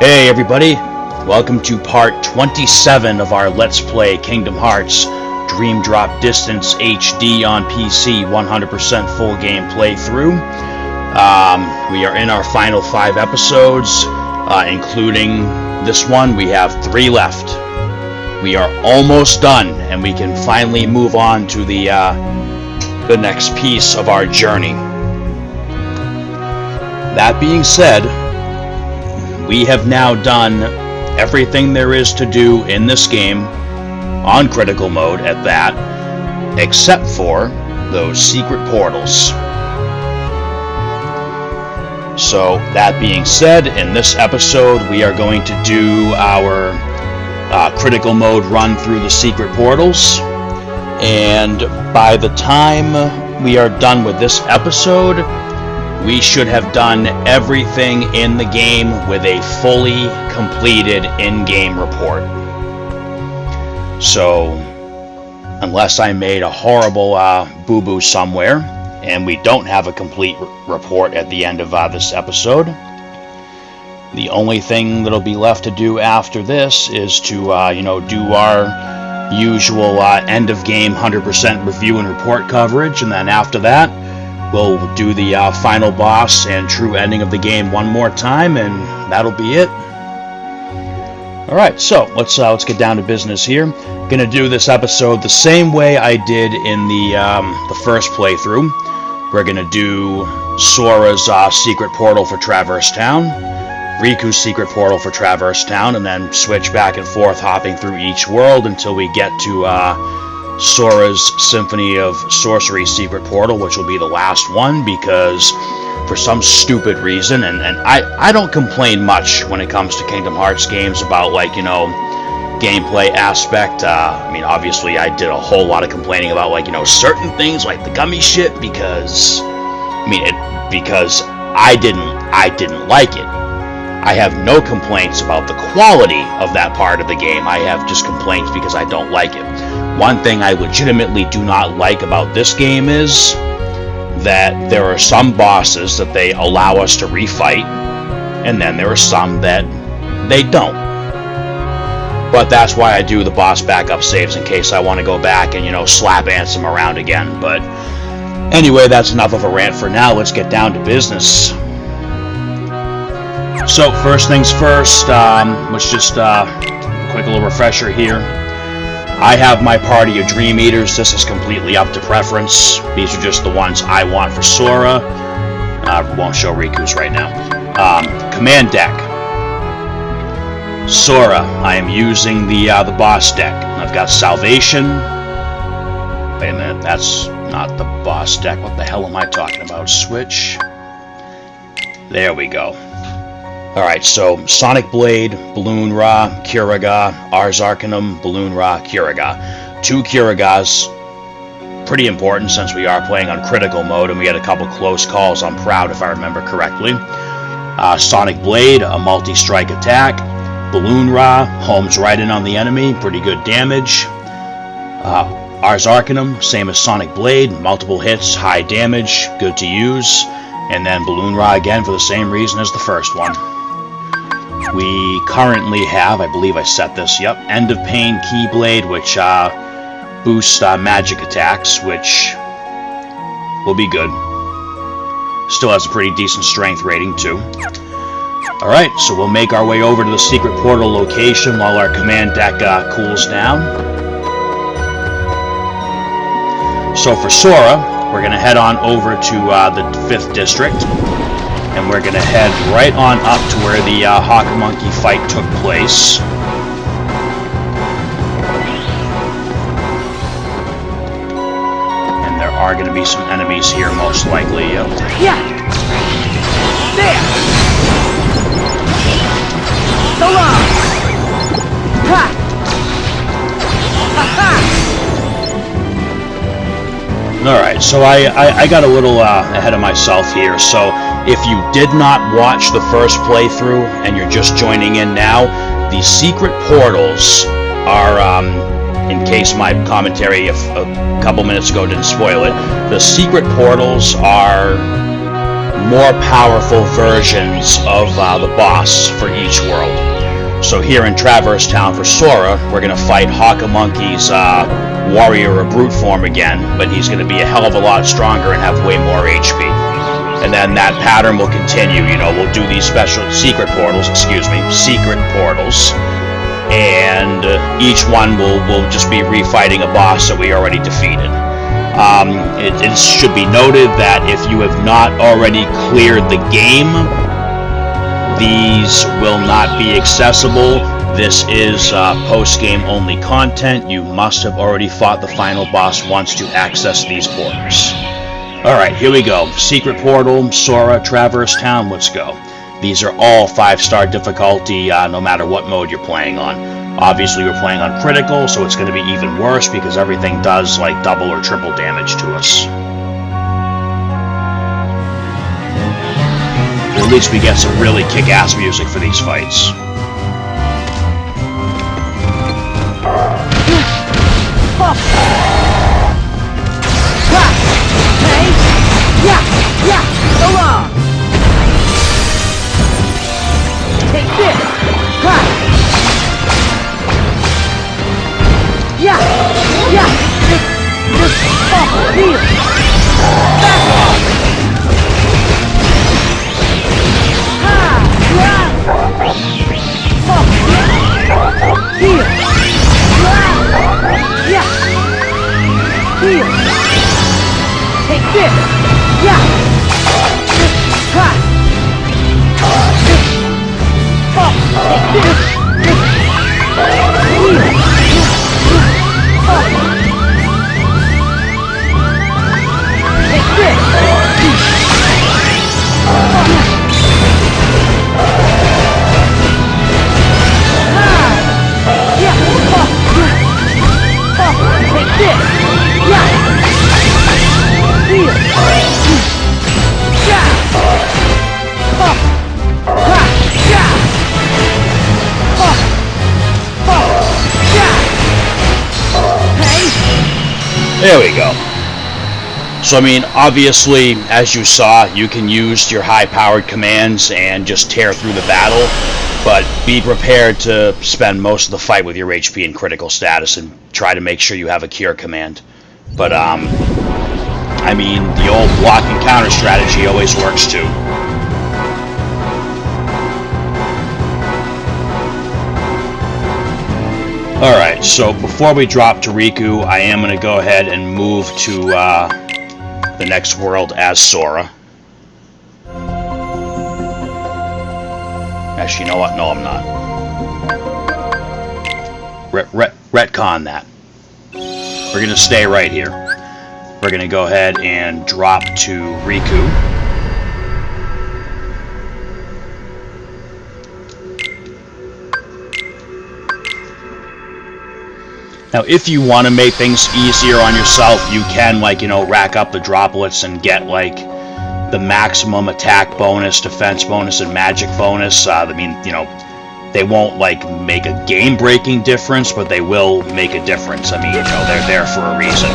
Hey everybody, welcome to part 27 of our Let's Play Kingdom Hearts Dream Drop Distance HD on PC 100% full game playthrough. We are in our final 5 episodes, including this one. We have 3 left. We are almost done, and we can finally move on to the next piece of our journey. That being said, we have now done everything there is to do in this game, on critical mode at that, except for those secret portals. So, that being said, in this episode we are going to do our critical mode run through the secret portals, and by the time we are done with this episode, we should have done everything in the game with a fully completed in-game report. So, unless I made a horrible boo-boo somewhere, and we don't have a complete report at the end of this episode, the only thing that'll be left to do after this is to, do our usual end-of-game 100% review and report coverage, and then after that, we'll do the final boss and true ending of the game one more time, and that'll be it. Alright, so let's get down to business here. Gonna do this episode the same way I did in the first playthrough. We're gonna do Sora's secret portal for Traverse Town, Riku's secret portal for Traverse Town, and then switch back and forth hopping through each world until we get to Sora's Symphony of Sorcery secret portal, which will be the last one, because for some stupid reason, and I don't complain much when it comes to Kingdom Hearts games about, gameplay aspect. Obviously I did a whole lot of complaining about, certain things like the gummy shit, because I didn't like it. I have no complaints about the quality of that part of the game. I have just complaints because I don't like it. One thing I legitimately do not like about this game is that there are some bosses that they allow us to refight, and then there are some that they don't. But that's why I do the boss backup saves, in case I want to go back and, slap Ansem around again. But anyway, that's enough of a rant for now. Let's get down to business. So, first things first, let's just a quick little refresher here. I have my party of Dream Eaters. This is completely up to preference. These are just the ones I want for Sora. Won't show Riku's right now. Command deck. Sora. I am using the boss deck. I've got Salvation. Wait a minute, that's not the boss deck. What the hell am I talking about? Switch. There we go. Alright, so Sonic Blade, Balloon Ra, Curaga, Ars Arcanum, Balloon Ra, Curaga. 2 Curagas, pretty important since we are playing on critical mode, and we had a couple close calls on Proud, if I remember correctly. Sonic Blade, a multi-strike attack. Balloon Ra, homes right in on the enemy, pretty good damage. Ars Arcanum, same as Sonic Blade, multiple hits, high damage, good to use. And then Balloon Ra again for the same reason as the first one. We currently have, I believe I set this, End of Pain Keyblade, which boosts magic attacks, which will be good. Still has a pretty decent strength rating, too. Alright, so we'll make our way over to the secret portal location while our command deck cools down. So for Sora, we're going to head on over to the 5th district. And we're going to head right on up to where the Hawk Monkey fight took place. And there are going to be some enemies here, most likely. Yep. Yeah! There! So long! Ha! Ha ha! Alright, so I got a little ahead of myself here, so if you did not watch the first playthrough and you're just joining in now, the secret portals are, in case my commentary a couple minutes ago didn't spoil it, the secret portals are more powerful versions of the boss for each world. So here in Traverse Town for Sora, we're going to fight Hawkamonkey's warrior or brute form again, but he's going to be a hell of a lot stronger and have way more HP. And then that pattern will continue. You know, we'll do these secret portals, and each one will just be refighting a boss that we already defeated. It should be noted that if you have not already cleared the game, these will not be accessible. This is post-game only content. You must have already fought the final boss once to access these portals. Alright, here we go. Secret Portal, Sora, Traverse Town, let's go. These are all 5-star difficulty, no matter what mode you're playing on. Obviously, we're playing on critical, so it's going to be even worse because everything does like double or triple damage to us. At least we get some really kick-ass music for these fights. Take this! Yeah! Just heal! Back off! Heal! Yeah! Heal! Take this! Yeah! Take this! Heal! Take this! Take this! Yeah! Heal! Yeah! There we go. So I mean, obviously, as you saw, you can use your high-powered commands and just tear through the battle, but be prepared to spend most of the fight with your HP and critical status and try to make sure you have a cure command. But I mean, the old block and counter strategy always works too. Alright, so before we drop to Riku, I am going to go ahead and move to the next world as Sora. Actually, you know what? No, I'm not. Retcon that. We're going to stay right here. We're going to go ahead and drop to Riku. Now, if you want to make things easier on yourself, you can, like, you know, rack up the droplets and get, like, the maximum attack bonus, defense bonus, and magic bonus. I mean, you know, they won't, like, make a game-breaking difference, but they will make a difference. I mean, you know, they're there for a reason.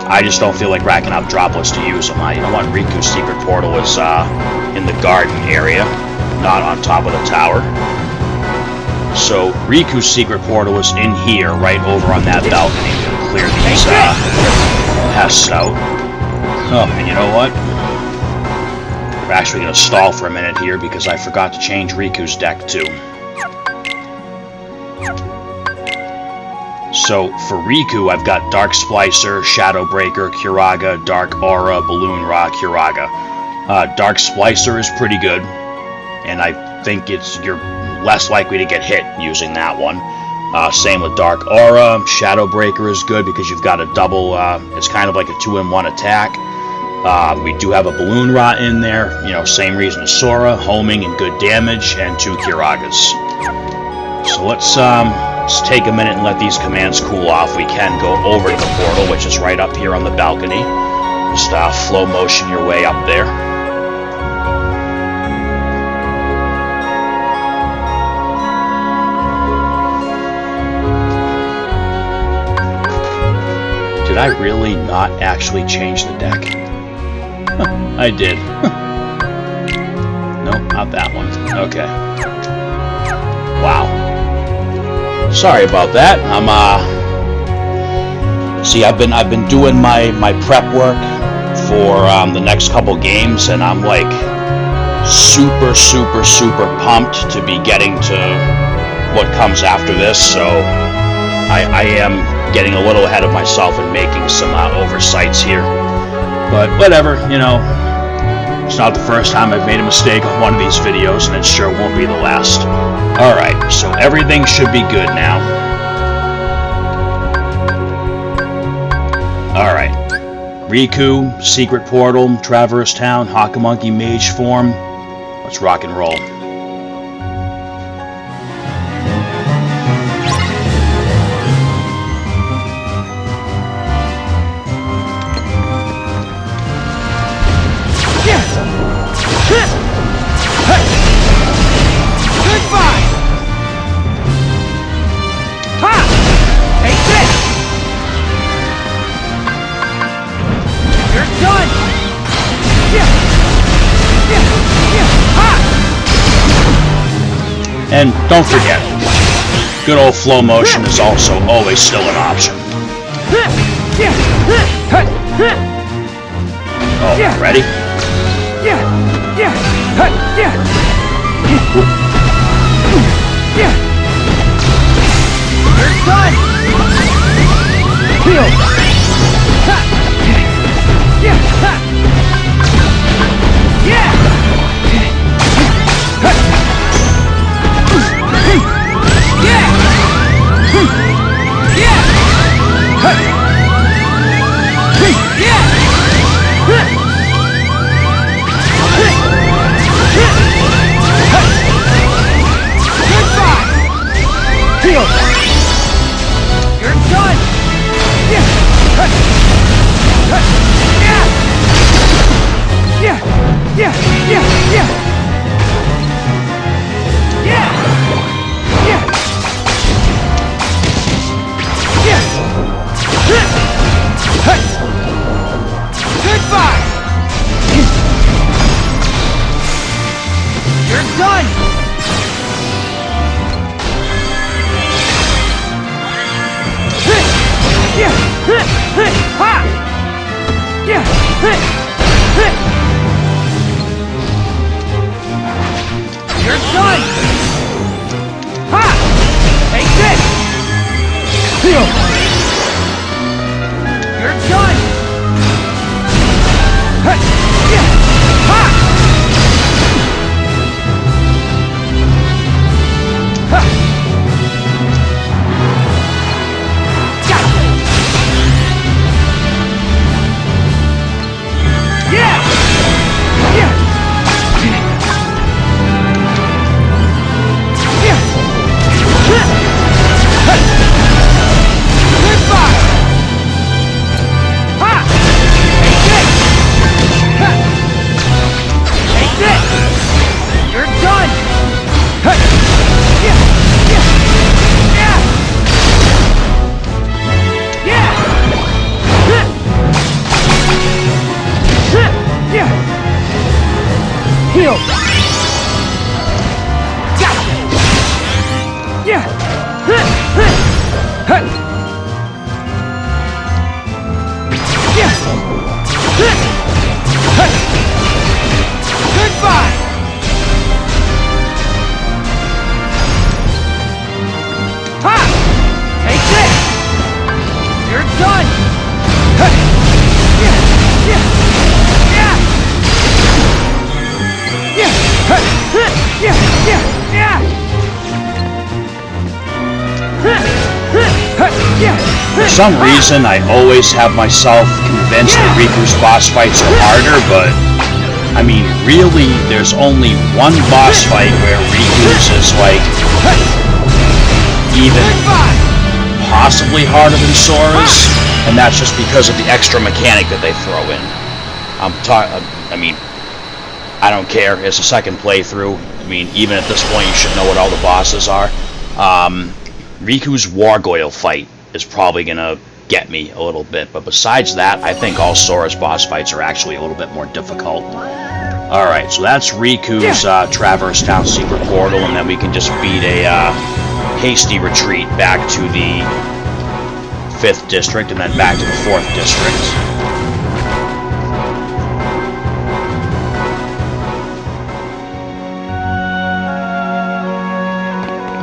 I just don't feel like racking up droplets to use them. You know what? Riku's secret portal is in the garden area, not on top of the tower. So Riku's secret portal is in here, right over on that balcony. I'm gonna clear these pests out. Oh, and you know what? We're actually gonna stall for a minute here because I forgot to change Riku's deck too. So for Riku, I've got Dark Splicer, Shadow Breaker, Curaga, Dark Aura, Balloon Rock, Curaga. Dark Splicer is pretty good, and I think you're less likely to get hit using that one. Same with Dark Aura. Shadow Breaker is good because you've got a double, it's kind of like a 2-in-1 attack. We do have a Balloon Rot in there, you know, same reason as Sora, homing and good damage, and 2 Curagas. So let's take a minute and let these commands cool off. We can go over to the portal, which is right up here on the balcony. Just flow motion your way up there. Did I really not actually change the deck? I did. No, not that one. Okay. Wow. Sorry about that. See, I've been doing my prep work for the next couple games, and I'm like super pumped to be getting to what comes after this. So I am getting a little ahead of myself and making some oversights here. But whatever, you know. It's not the first time I've made a mistake on one of these videos, and it sure won't be the last. Alright, so everything should be good now. Alright. Riku, Secret Portal, Traverse Town, Hakamonkey Mage Form. Let's rock and roll. Goodbye! Ha! Take this! You're done! Ha! And don't forget, good old flow motion is also always still an option. Oh, ready? You're done! Heal! Heal! You're done! Goodbye! You're done! You're done! Ha! Take this! Heal! You're done! Ha! Ha! Heal! Goodbye! Ha! Take this! You're done! For some reason, I always have myself convinced that Riku's boss fights are harder, but I mean, really, there's only one boss fight where Riku's is like even possibly harder than Sora's, and that's just because of the extra mechanic that they throw in. I mean, I don't care. It's a second playthrough. I mean, even at this point, you should know what all the bosses are. Riku's Wargoyle fight is probably gonna get me a little bit. But besides that, I think all Sora's boss fights are actually a little bit more difficult. Alright, so that's Riku's Traverse Town secret portal, and then we can just beat a hasty retreat back to the 5th district and then back to the 4th district.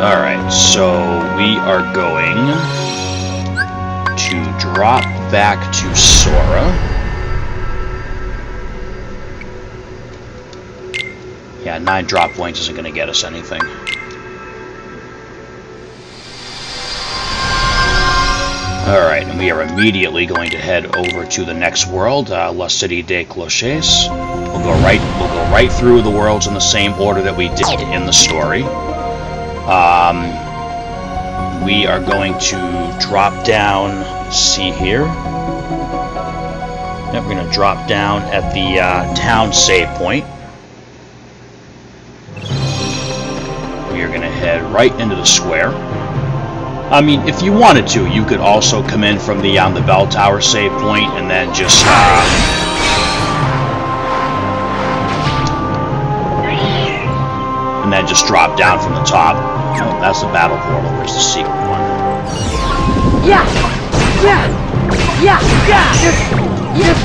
Alright, so we are going to drop back to Sora. Yeah, 9 drop points isn't going to get us anything. Alright, and we are immediately going to head over to the next world, Cite de Cloches. We'll go right through the worlds in the same order that we did in the story. We are going to drop down, let's see here. Yep, we're going to drop down at the town save point. We are going to head right into the square. I mean, if you wanted to, you could also come in from the bell tower save point and then just drop down from the top. Oh, that's the battle portal. Where's the secret one? Yeah! Yeah! Yeah! Yeah! Yeah!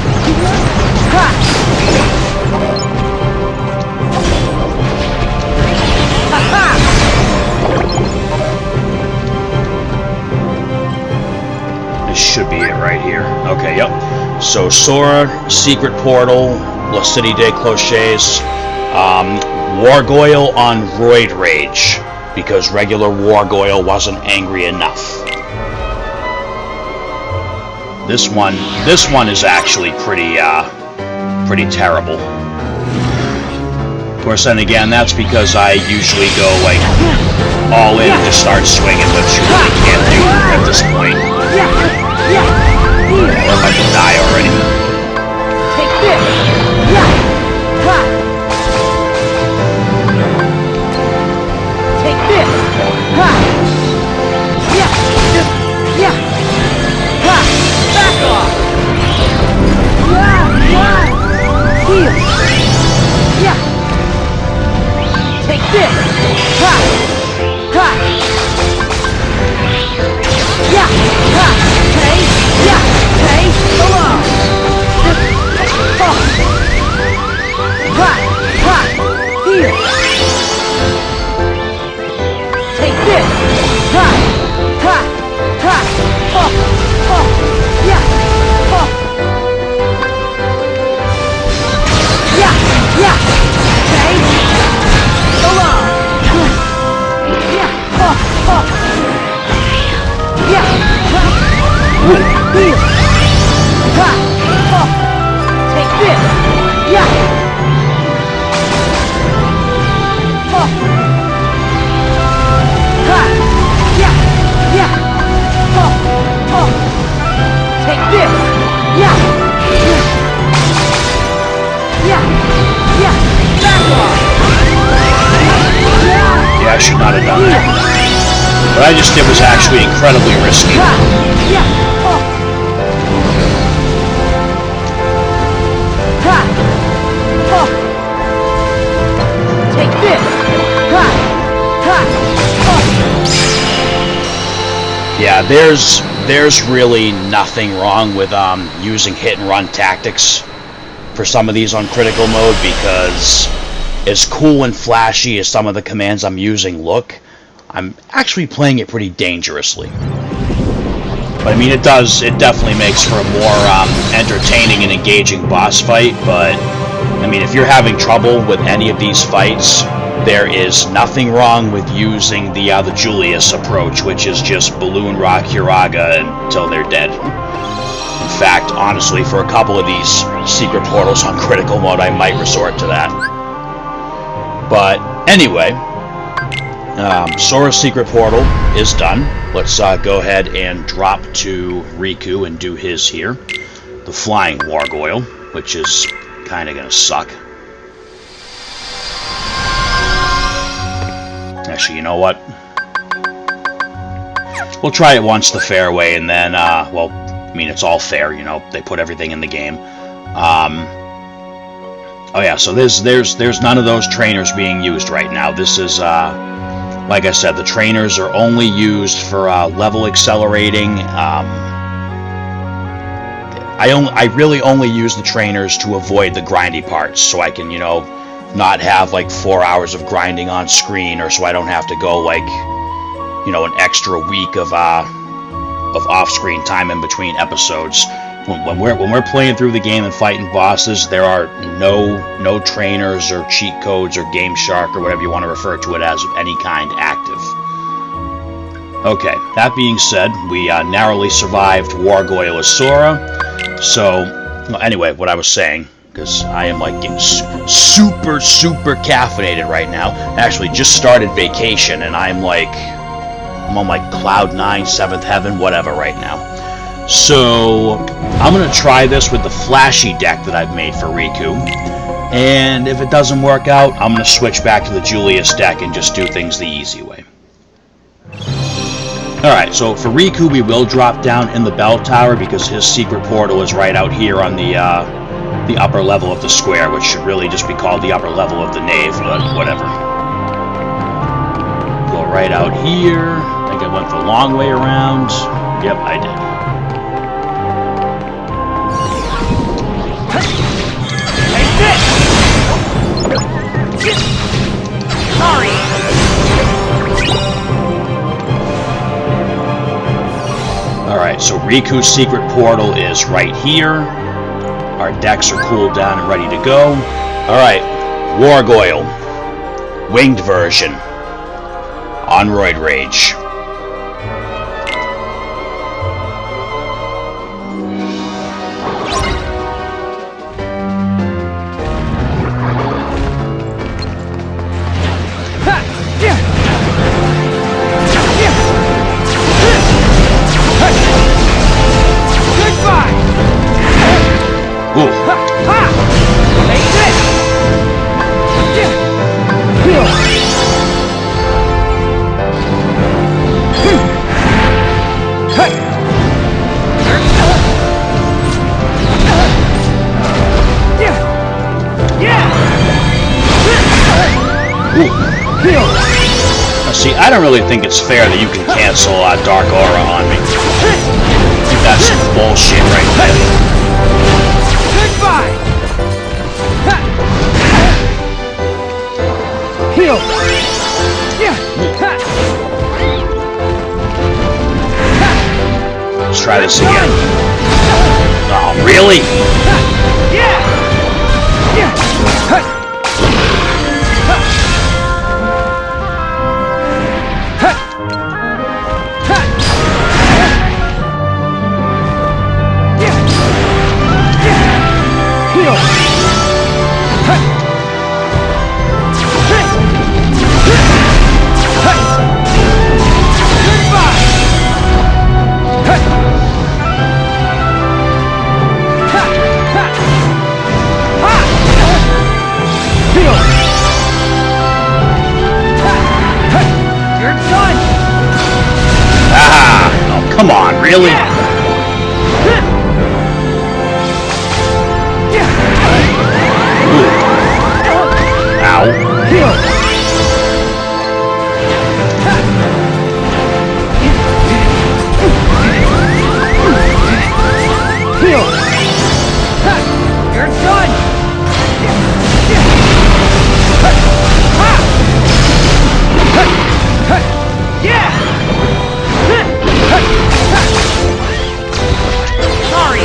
This should be it right here. Okay, yep. So Sora, secret portal, Cite de Cloches, Wargoyle on Roid Rage, because regular Wargoyle wasn't angry enough. This one is actually pretty terrible. Of course, then again, that's because I usually go like all in and just start swinging, which you really can't do at this point. Or if I can die already. Take this! Yeah! Ha! Take this! Ha! Yeah! Yeah! Ha! Back off! Yeah! Yeah! Heal! Yeah! Take this! Ha! Ha! Yeah! Ha! Okay! Yeah! Okay! Along! Ha! Ha! Heal! Take this! Ha! Ha! Ha! Oh! Oh! Yeah! Oh! Yeah! Yeah! Okay! Along! Yeah! Oh! Oh! Yeah! Heal! Ha! Oh! Take this! Yeah! Oh! Ha! Yeah! Yeah! Oh! Oh! Take this! Yeah! Yeah! Yeah! Back off! Yeah, I should not have done that. What I just did was actually incredibly risky. Yeah! Oh! Ha! Oh! Take this! Ha! Ha! Oh! Yeah, there's really nothing wrong with using hit and run tactics for some of these on critical mode, because as cool and flashy as some of the commands I'm using look, I'm actually playing it pretty dangerously. But I mean, it definitely makes for a more entertaining and engaging boss fight. But I mean, if you're having trouble with any of these fights, there is nothing wrong with using the Julius approach, which is just balloon rock Hiraga until they're dead. In fact, honestly, for a couple of these secret portals on critical mode, I might resort to that. But anyway, Sora's secret portal is done. Let's go ahead and drop to Riku and do his here. The flying Wargoyle, which is kind of going to suck. Actually, you know what? We'll try it once the fair way, and then, well, mean, it's all fair, you know, they put everything in the game. Oh yeah, so there's none of those trainers being used right now. This is, like I said, the trainers are only used for level accelerating. I really only use the trainers to avoid the grindy parts, so I can, you know, not have like 4 hours of grinding on screen, or so I don't have to go like, you know, an extra week of off-screen time in between episodes. When we're playing through the game and fighting bosses, there are no trainers or cheat codes or Game Shark or whatever you want to refer to it as of any kind active. Okay, that being said, we narrowly survived Wargoyle as Sora. So, anyway, what I was saying, because I am like getting super caffeinated right now. I actually just started vacation, and I'm on like cloud 9, 7th heaven, whatever right now. So I'm gonna try this with the flashy deck that I've made for Riku, and if it doesn't work out, I'm gonna switch back to the Julius deck and just do things the easy way. Alright, so for Riku, we will drop down in the bell tower because his secret portal is right out here on the upper level of the square, which should really just be called the upper level of the nave, but whatever. Go right out here. I think I went the long way around. Yep, I did. Sorry. Alright, so Riku's secret portal is right here. Our decks are cooled down and ready to go. Alright, Wargoyle. Winged version. On Roid Rage. See, I don't really think it's fair that you can cancel Dark Aura on me. I think that's some bullshit right there. Goodbye. Heal. Let's try this again. Oh, really? Come on, really? Ow. You're done. Sorry.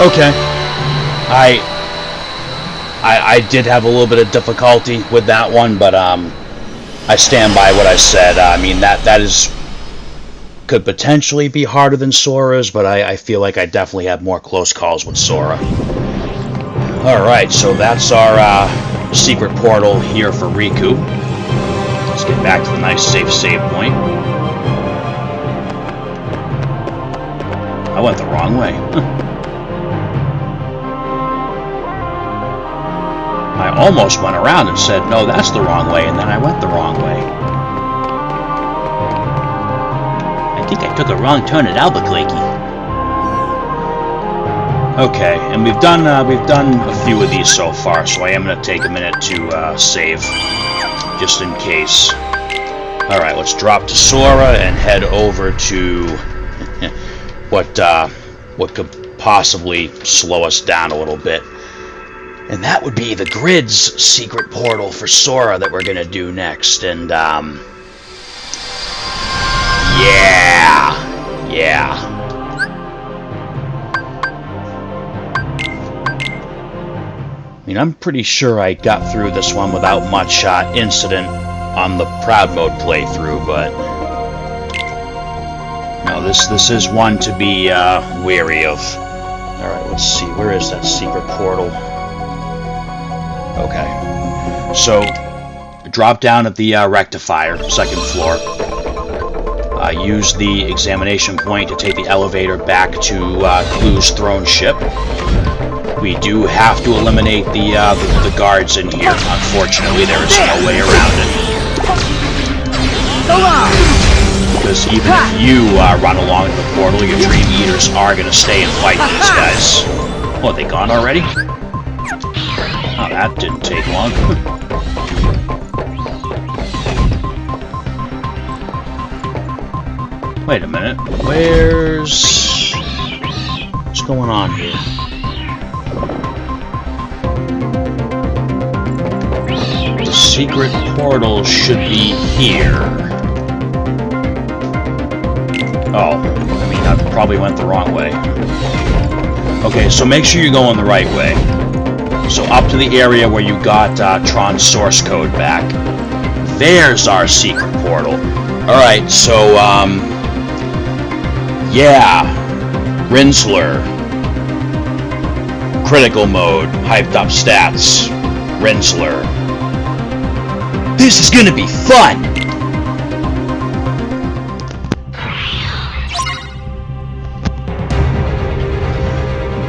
Okay. I did have a little bit of difficulty with that one, but I stand by what I said. I mean, that is could potentially be harder than Sora's, but I feel like I definitely have more close calls with Sora. Alright, so that's our secret portal here for Riku. Let's get back to the nice safe save point. I went the wrong way. I almost went around and said, no, that's the wrong way, and then I went the wrong way. I think I took a wrong turn at Albuquerque. Okay, and we've done a few of these so far, so I am going to take a minute to save, just in case. Alright, let's drop to Sora and head over to what could possibly slow us down a little bit. And that would be the Grid's secret portal for Sora that we're going to do next. And, yeah. I mean, I'm pretty sure I got through this one without much incident on the Proud Mode playthrough, but no, this is one to be wary of. Alright, let's see, where is that secret portal? Okay, so drop down at the rectifier, second floor. Use the examination point to take the elevator back to Clue's throne ship. We do have to eliminate the guards in here. Unfortunately, there is no way around it. Because even if you run along the portal, your Dream Eaters are going to stay and fight these guys. Oh, are they gone already? Oh, that didn't take long. Wait a minute. What's going on here? The secret portal should be here. Oh, I mean, I probably went the wrong way. Okay, so make sure you're going the right way. So up to the area where you got Tron's source code back. There's our secret portal. Alright, so, yeah. Rinsler. Critical mode. Hyped up stats. Rinsler. This is gonna be fun!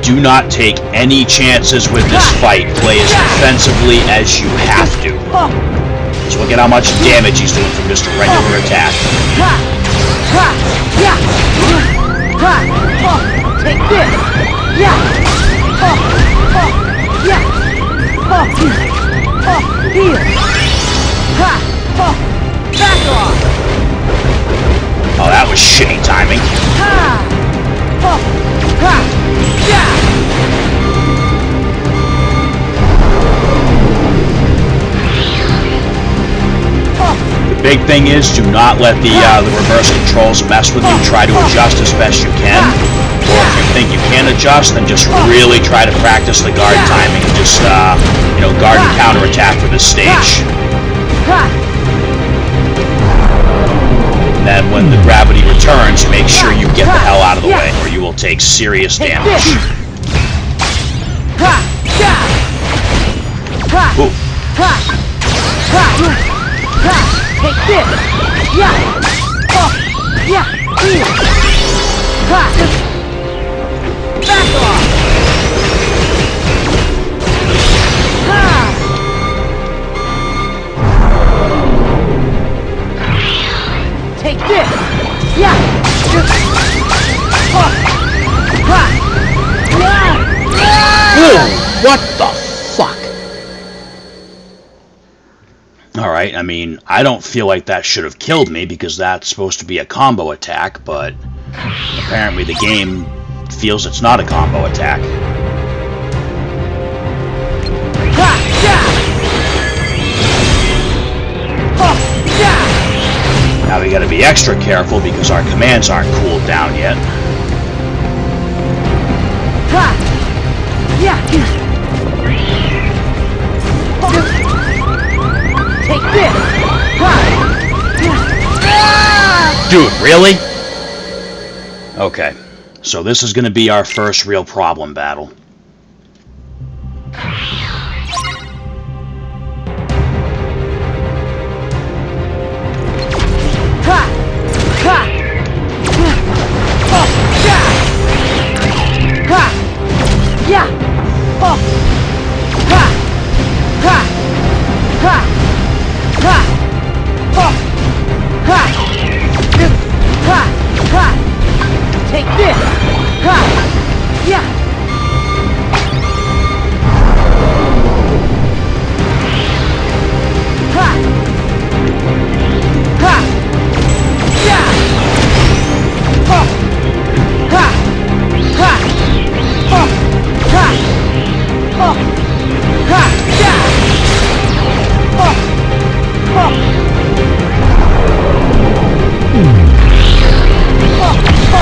Do not take any chances with this fight. Play as defensively as you have to. So look at how much damage he's doing from just a regular attack. Take this! Heal! Back off! Oh, that was shitty timing. The big thing is, do not let the reverse controls mess with you. Try to adjust as best you can. Or if you think you can adjust, then just really try to practice the guard timing. Just, guard and counter attack for this stage. And then when the gravity returns, make sure you get the hell out of the way, or you will take serious damage. Ooh. Take this! Back off! Take this! What the fuck? Alright, I mean, I don't feel like that should have killed me because that's supposed to be a combo attack, but apparently the game feels it's not a combo attack. Now we gotta be extra careful because our commands aren't cooled down yet. Take this! Dude, really? Okay, so this is going to be our first real problem battle. Take this! Ha! Yeah! Ha! Ha! Yeah! Ha! Ha! Ha! Ha! Ha! Ha! Ha! Yeah! Ha! Ha!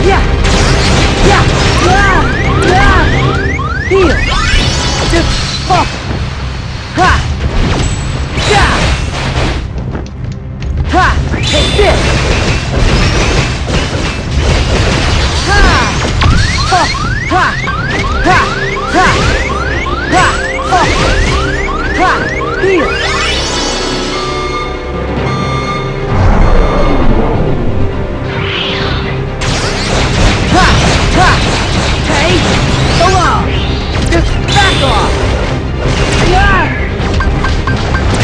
Yeah! Yeah! Yeah! Yeah! Heal! Just fuck! Ha! Yeah! Ha! Take this! Ha! Ha! Ha! Ha! Ha! Ha! Ha! Ha! Heal! Hey! Go on! Just back off! Yeah!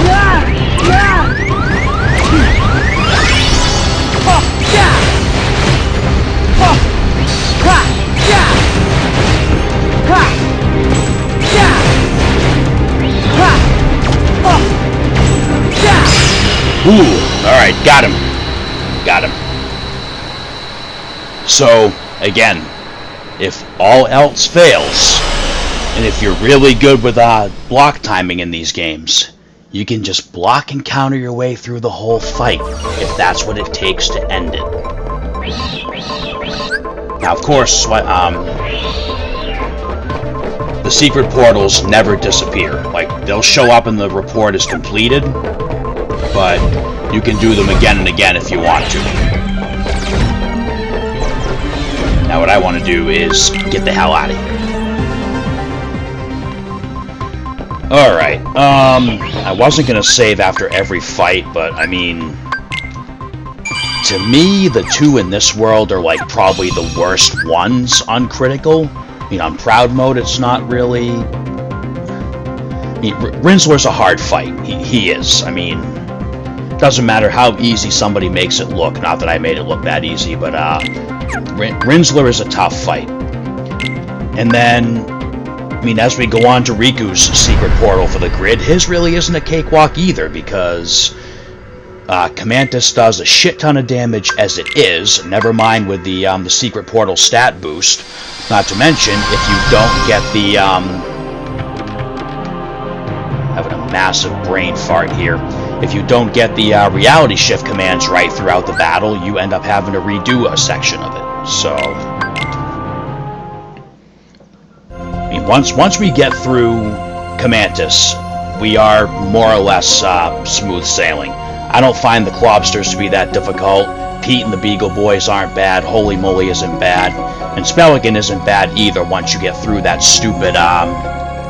Yeah! Yeah! Oh, yeah! Oh! Ha! Yeah! Ha! Yeah! Ha! Oh! Yeah! Ooh, alright, got him. Got him. So, again, if all else fails, and if you're really good with block timing in these games, you can just block and counter your way through the whole fight, if that's what it takes to end it. Now, of course, the secret portals never disappear. Like, they'll show up and the report is completed, but you can do them again and again if you want to. Now what I want to do is get the hell out of here. Alright, I wasn't going to save after every fight, but I mean, to me, the two in this world are like probably the worst ones on critical. I mean, on proud mode, it's not really... I mean, Rinsler's a hard fight. He is. I mean, doesn't matter how easy somebody makes it look. Not that I made it look that easy, but Rinsler is a tough fight. And then, I mean, as we go on to Riku's secret portal for the grid, his really isn't a cakewalk either, because Commantus does a shit ton of damage as it is, never mind with the secret portal stat boost. Not to mention, if you don't get the... having a massive brain fart here. If you don't get the reality shift commands right throughout the battle, you end up having to redo a section of it. So, I mean, once we get through Commantus, we are more or less smooth sailing. I don't find the Clobsters to be that difficult. Pete and the Beagle Boys aren't bad. Holy Moly isn't bad. And Spelligan isn't bad either once you get through that stupid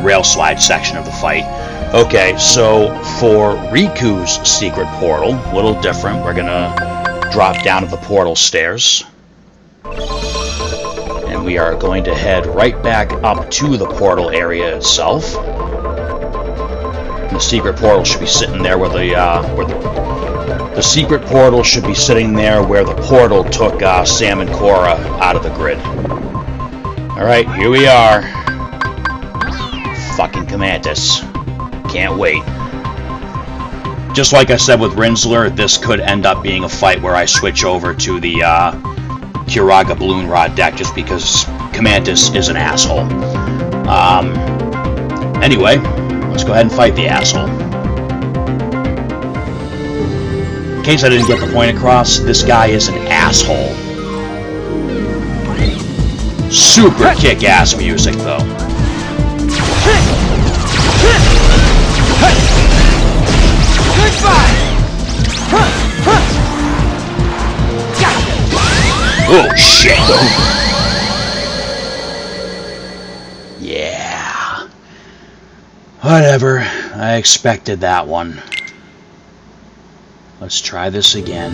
rail slide section of the fight. Okay, so for Riku's secret portal, a little different. We're gonna drop down to the portal stairs. And we are going to head right back up to the portal area itself. And the secret portal should be sitting there where the secret portal should be sitting there where the portal took Sam and Cora out of the grid. Alright, here we are. Fucking Commantus. Can't wait. Just like I said with Rinsler, this could end up being a fight where I switch over to the Kiraga Balloon Rod deck just because Commantus is an asshole. Anyway, let's go ahead and fight the asshole. In case I didn't get the point across, this guy is an asshole. Super kick-ass music, though. Goodbye! Oh, shit! Yeah. Whatever. I expected that one. Let's try this again.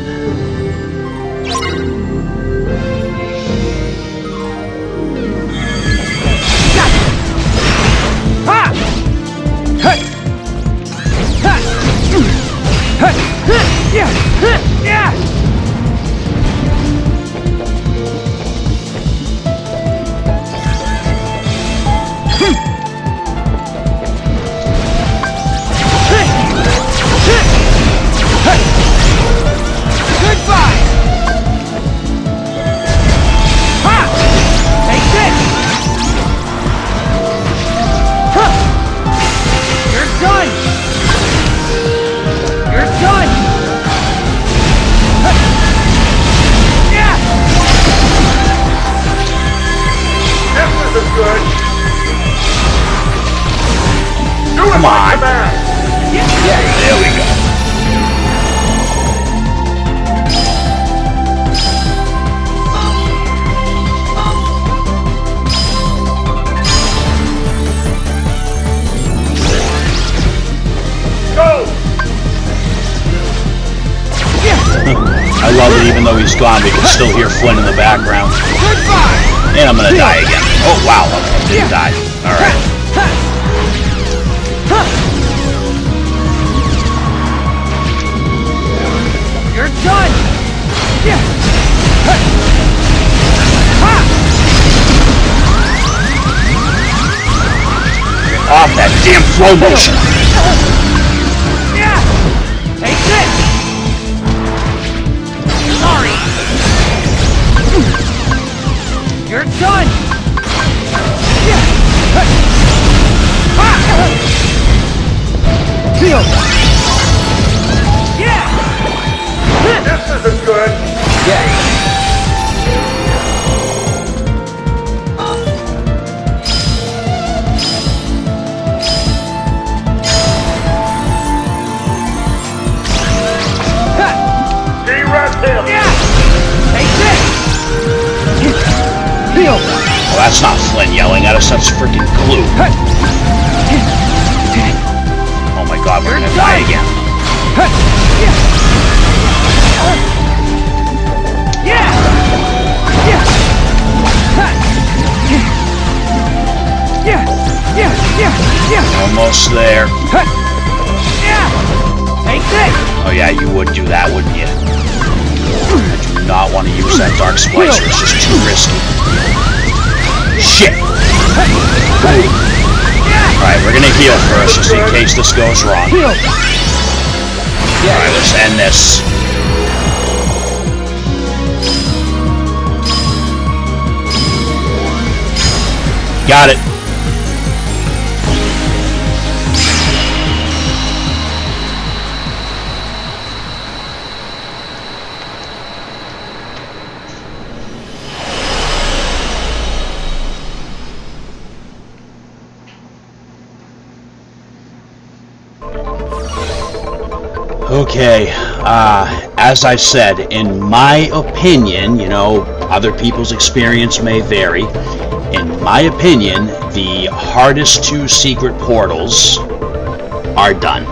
Come on. Yeah, there we go. Go! I love it, even though he's gone, we can still hear Flynn in the background. And I'm gonna die again. Oh, wow. Okay, didn't die. Alright. You're done! Off that damn flow motion! Take this! Sorry! You're done! Feel! This isn't good! Derest him! Take this! Feel! Well, that's not Flynn yelling at us, that's freaking Clue. Oh my god, we're gonna die again. Almost there. Take this! Oh yeah, you would do that, wouldn't you? I do not want to use that dark splicer, it's just too risky. Shit! Alright, we're gonna heal first, just in case this goes wrong. Alright, let's end this. Got it. Okay, as I said, in my opinion, you know, other people's experience may vary. In my opinion, the hardest two secret portals are done.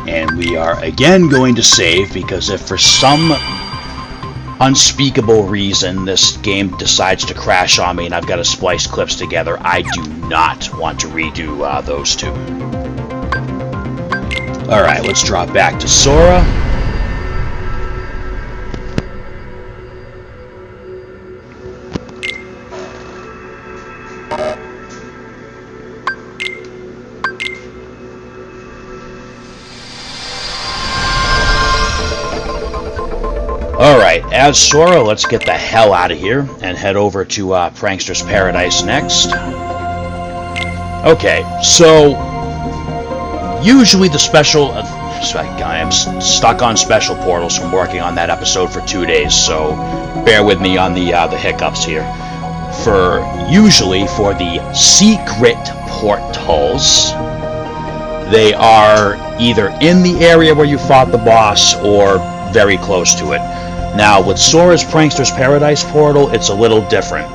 And we are again going to save, because if for some unspeakable reason this game decides to crash on me and I've got to splice clips together, I do not want to redo those two. Alright, let's drop back to Sora. Alright, as Sora, let's get the hell out of here and head over to Prankster's Paradise next. Okay, so usually the special... I am stuck on special portals from working on that episode for 2 days, so bear with me on the hiccups here. Usually for the secret portals, they are either in the area where you fought the boss or very close to it. Now, with Sora's Prankster's Paradise portal, it's a little different.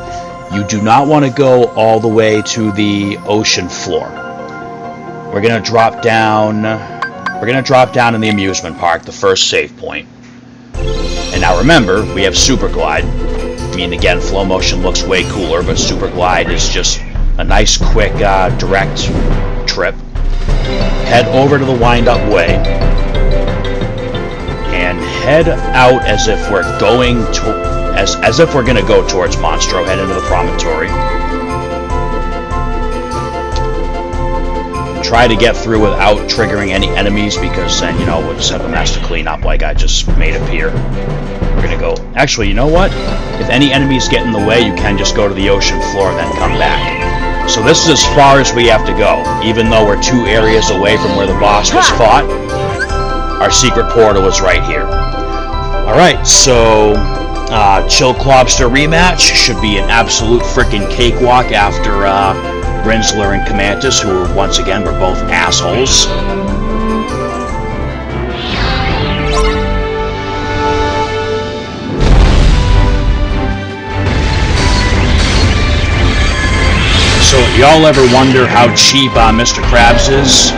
You do not want to go all the way to the ocean floor. We're going to drop down. We're going to drop down in the amusement park, the first save point. And now remember, we have Super Glide. I mean, again, flow motion looks way cooler, but Super Glide is just a nice, quick, direct trip. Head over to the wind-up way. And head out as if we're going to... As if we're going to go towards Monstro, head into the promontory. Try to get through without triggering any enemies, because then, you know, we'll just have a mess to clean up like I just made appear. We're going to go... Actually, you know what? If any enemies get in the way, you can just go to the ocean floor and then come back. So this is as far as we have to go. Even though we're 2 areas away from where the boss was fought, our secret portal is right here. Alright, so... Chill Clobster rematch should be an absolute freaking cakewalk after Rinsler and Comantus, who once again were both assholes. So if y'all ever wonder how cheap Mr. Krabs is,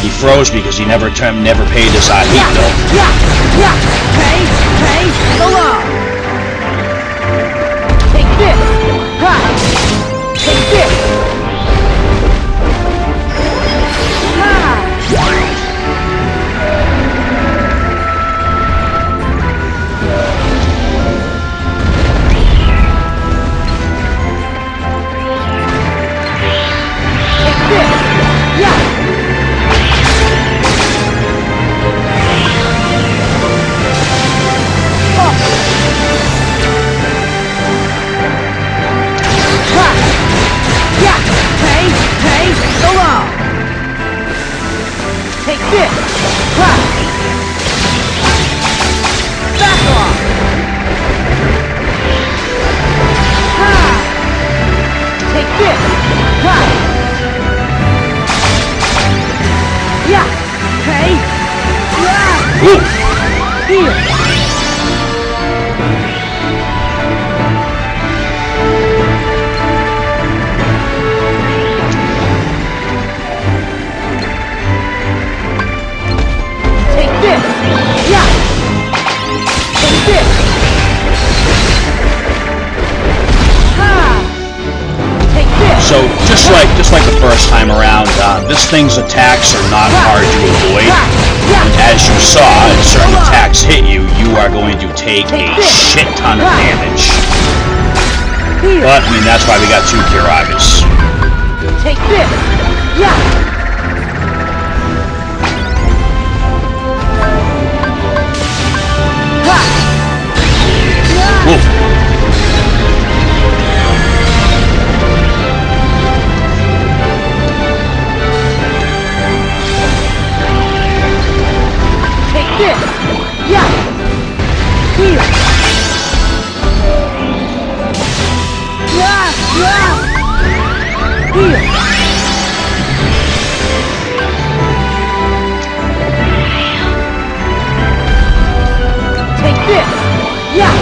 he froze because he never paid his heat bill. Pay the law. Take this. Take this. Take this. Yeah. Take this! Back off! Take this! Yeah! Hey! Here! So, just like the first time around, this thing's attacks are not hard to avoid. And as you saw, if certain attacks hit you, you are going to take a shit ton of damage. But, I mean, that's why we got 2 Kiragas. Take this! Yeah! Whoa. This! Yeah! Here! Yeah! Here! Take this! Yeah!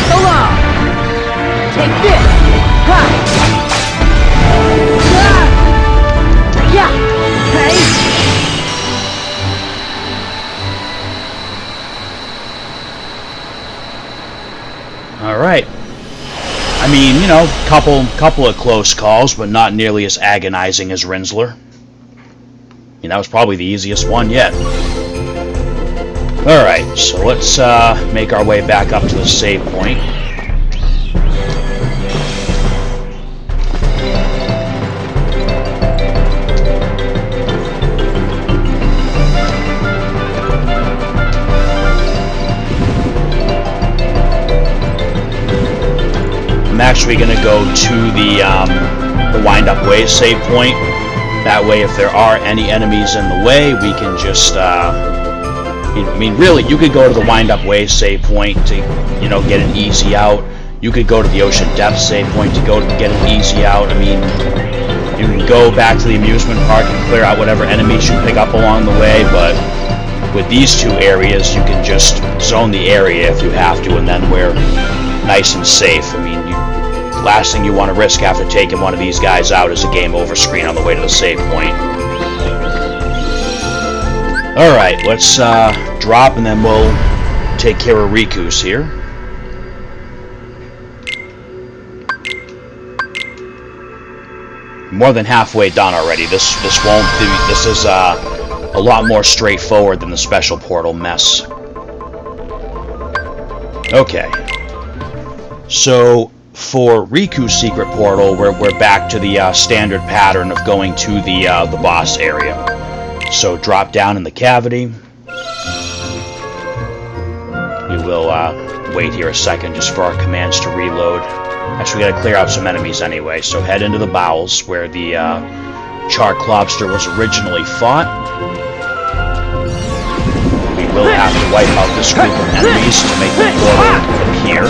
So long! Take this! Yeah! Hey! Alright. I mean, you know, couple of close calls, but not nearly as agonizing as Rinsler. I mean, that was probably the easiest one yet. Alright, so let's make our way back up to the save point. I'm actually going to go to the wind-up way save point. That way, if there are any enemies in the way, we can just, I mean, really, you could go to the wind-up way save point to, you know, get an easy out. You could go to the Ocean Depth save point to get an easy out. I mean, you can go back to the amusement park and clear out whatever enemies you pick up along the way, but with these two areas, you can just zone the area if you have to, and then we're nice and safe. I mean, last thing you want to risk after taking one of these guys out is a game over screen on the way to the save point. Alright, let's drop and then we'll take care of Riku's here. More than halfway done already. This is a lot more straightforward than the special portal mess. Okay. So for Riku's secret portal, we're back to the standard pattern of going to the boss area. So drop down in the cavity. We will wait here a second just for our commands to reload. Actually, we gotta clear out some enemies anyway, so head into the bowels where the Cloches was originally fought. We will have to wipe out this group of enemies to make the portal appear.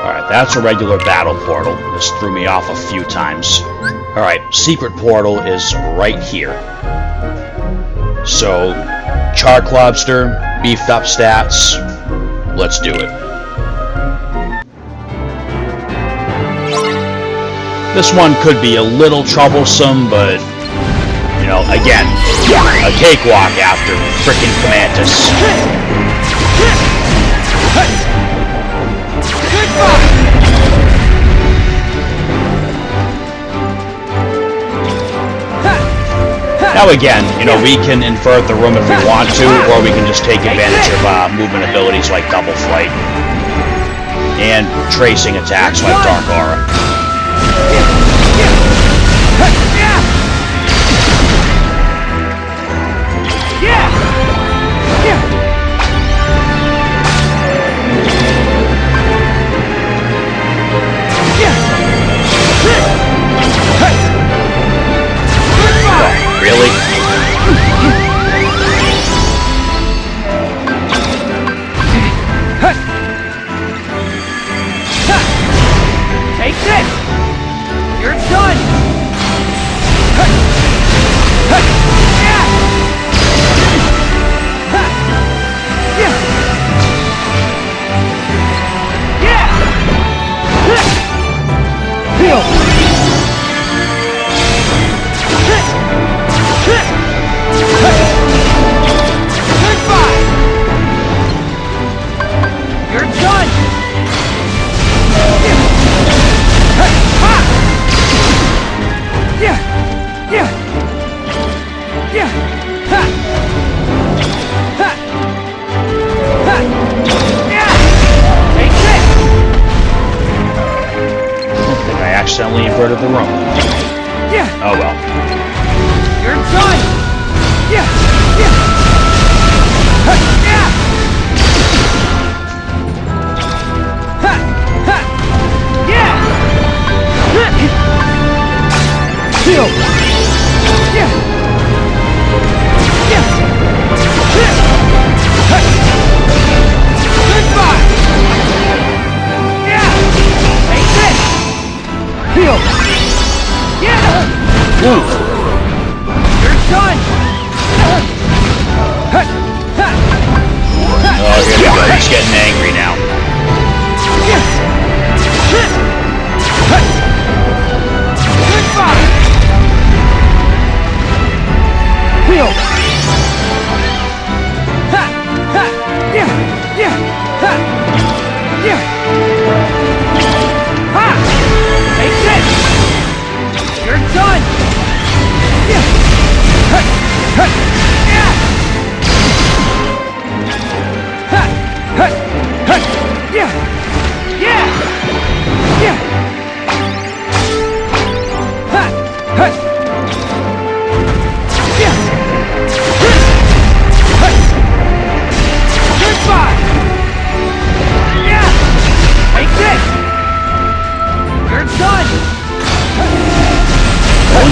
Alright, that's a regular battle portal. This threw me off a few times. Alright, secret portal is right here. So, Cloches, beefed up stats. Let's do it. This one could be a little troublesome, but, you know, again, a cakewalk after frickin' Comantus. Now again, you know, we can invert the room if we want to, or we can just take advantage of movement abilities like Double Flight and tracing attacks like Dark Aura. Really? Take this! You're done! Heal! Goodbye! You're done! Take this! I think I accidentally inverted the room. Oh well. You're done! Heal! Goodbye! Take this! Heal! Ooh. You're done! Oh, here we go. He's getting angry now. Goodbye! Heal! Take this! You're done!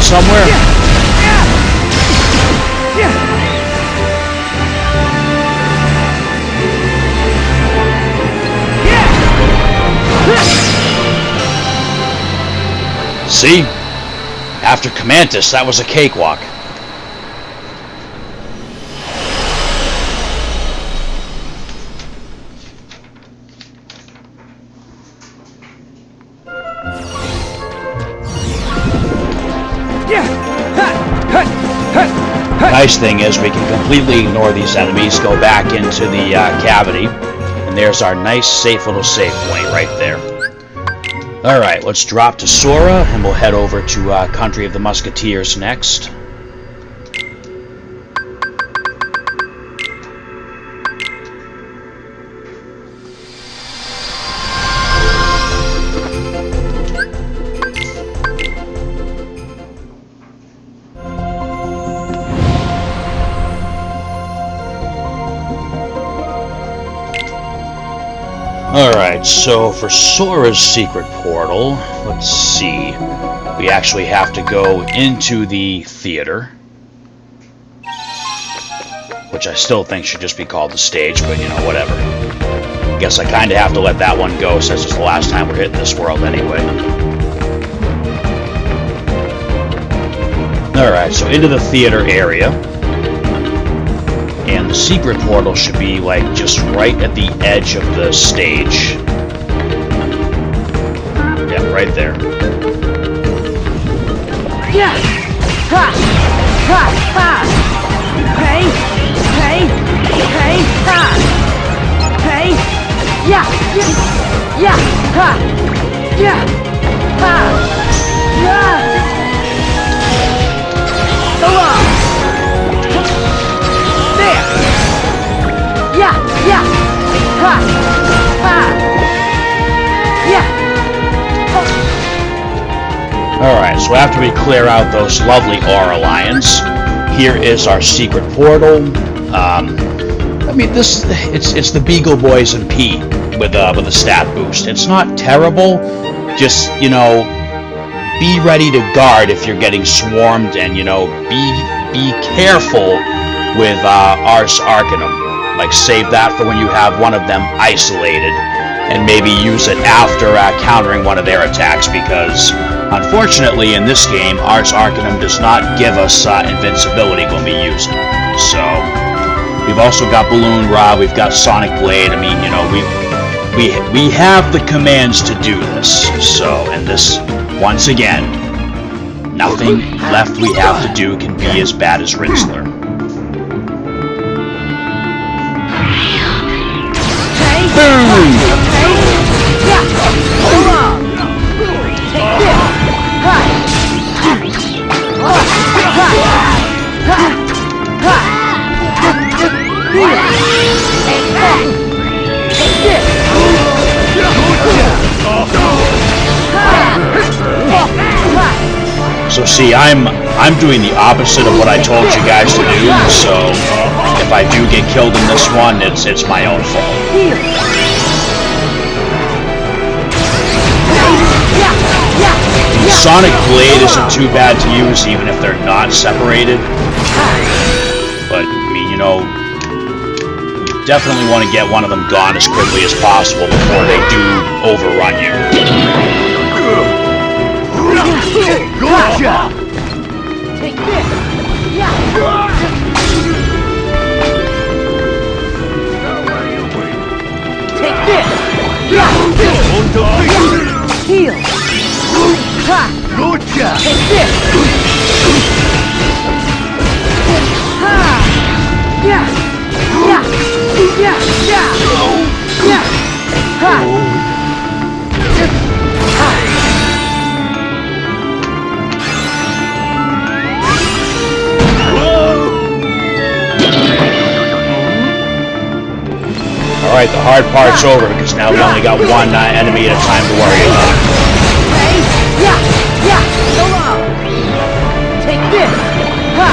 somewhere? See? After Commantus, that was a cakewalk. Nice thing is we can completely ignore these enemies, go back into the cavity, and there's our nice, safe little save point right there. Alright, let's drop to Sora, and we'll head over to Country of the Musketeers next. Alright, so for Sora's secret portal, let's see. We actually have to go into the theater, which I still think should just be called the stage, but you know, whatever. Guess I kind of have to let that one go since it's the last time we're hitting this world anyway. Alright, so into the theater area. And the secret portal should be like just right at the edge of the stage. Yeah, right there. Yeah! Ha! Ha! Ha! Hey! Hey! Hey! Ha! Hey! Yeah! Yeah! Yeah! Ha! Yeah! Ha! Yeah! Go on! There! Yeah! Yeah! Ha! Ha! Yeah! Alright, so after we clear out those lovely aura lions, here is our secret portal. I mean, it's the Beagle Boys and P with a stat boost. It's not terrible, just, you know, be ready to guard if you're getting swarmed, and, you know, be careful with Ars Arcanum. Like, save that for when you have one of them isolated, and maybe use it after countering one of their attacks, because unfortunately in this game Ars Arcanum does not give us invincibility when we use it. So we've also got Balloon Rod, we've got Sonic Blade. I mean, you know, we have the commands to do this. So, and this, once again, nothing left we have to do can be as bad as Rinsler. Boom! So see, I'm doing the opposite of what I told you guys to do, so if I do get killed in this one, it's my own fault. Sonic Blade isn't too bad to use even if they're not separated, but I mean, you know, you definitely want to get one of them gone as quickly as possible before they do overrun you. Gotcha! Take this! Yeah! Take this! Yeah! Heal! Ha! Gotcha! Take this! Ha! Yeah! Yeah! Yeah! Yeah! Yeah! Ha! Alright, the hard part's over because now we only got one enemy at a time to worry about. Yeah, yeah, go on. Take this. Ha.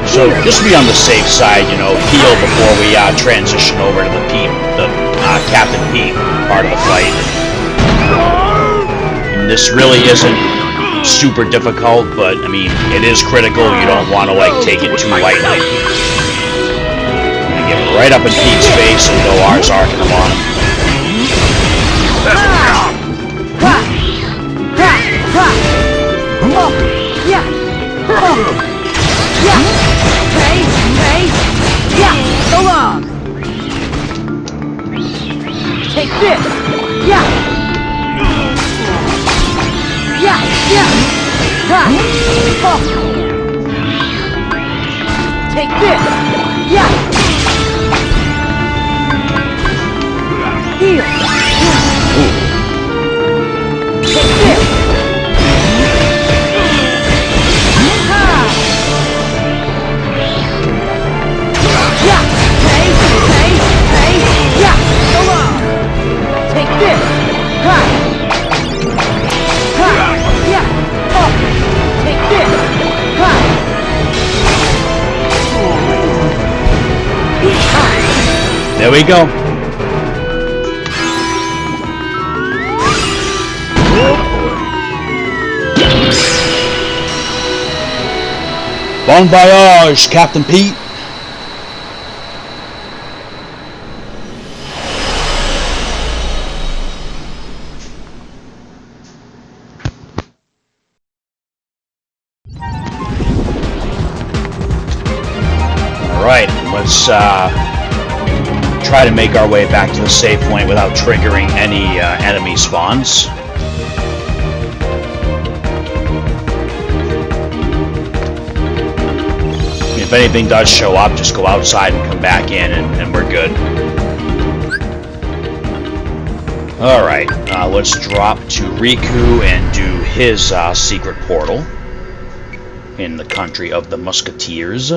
So just be on the safe side, you know, heal before we transition over to the Captain Pete part of the fight. And this really isn't super difficult, but I mean, it is critical. You don't want to like take it too lightly. I'm gonna get right up in Pete's face and go Ars Arcanum on him. Go long. Take this. Yeah. Take this. Yeah. Heal. Take this. Yeah. Go on. Take this. Yeah. Take this. There we go. Bon voyage, Captain Pete. Alright, let's try to make our way back to the save point without triggering any enemy spawns. If anything does show up, just go outside and come back in and we're good. Alright, let's drop to Riku and do his secret portal in the country of the Musketeers.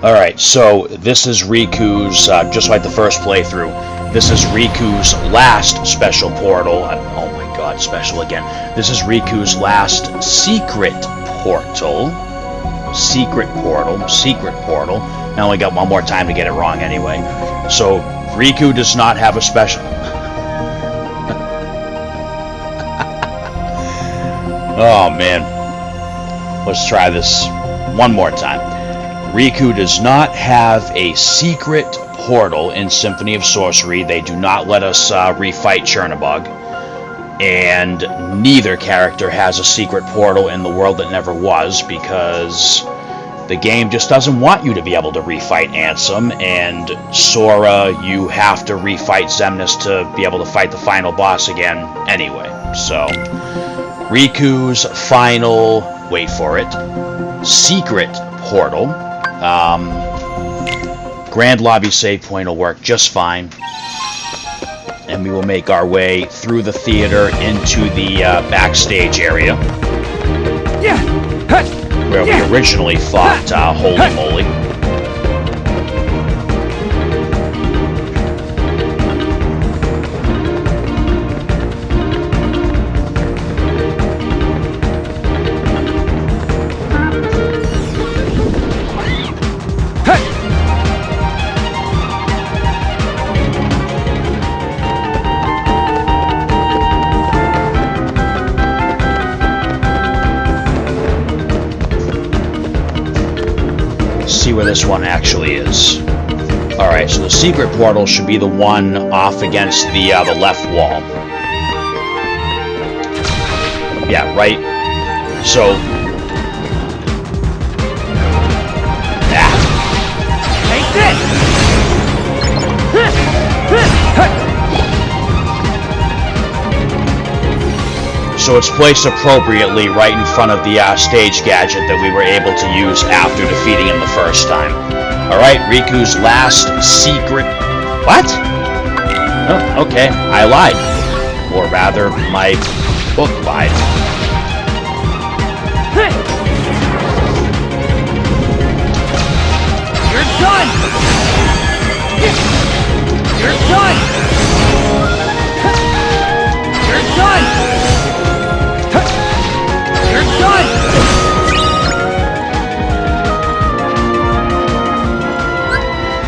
Alright, so this is Riku's, just like the first playthrough, this is Riku's last special portal. Oh my god, special again. This is Riku's last secret portal. Secret portal. I only got one more time to get it wrong anyway. So, Riku does not have a special... Oh man. Let's try this one more time. Riku does not have a secret portal in Symphony of Sorcery. They do not let us refight Chernobog. And neither character has a secret portal in the world that never was, because the game just doesn't want you to be able to refight Ansem, and Sora, you have to refight Xemnas to be able to fight the final boss again anyway. So, Riku's final, wait for it, secret portal. Grand Lobby save point will work just fine. And we will make our way through the theater into the backstage area. Where we originally fought Holy Moly. See where this one actually is. Alright, so the secret portal should be the one off against the left wall. Yeah, right. So... Take this! So it's placed appropriately right in front of the stage gadget that we were able to use after defeating him the first time. Alright, Riku's last secret... What? Oh, okay, I lied. Or rather, my book lied. You're done! You're done! You're done! You're done!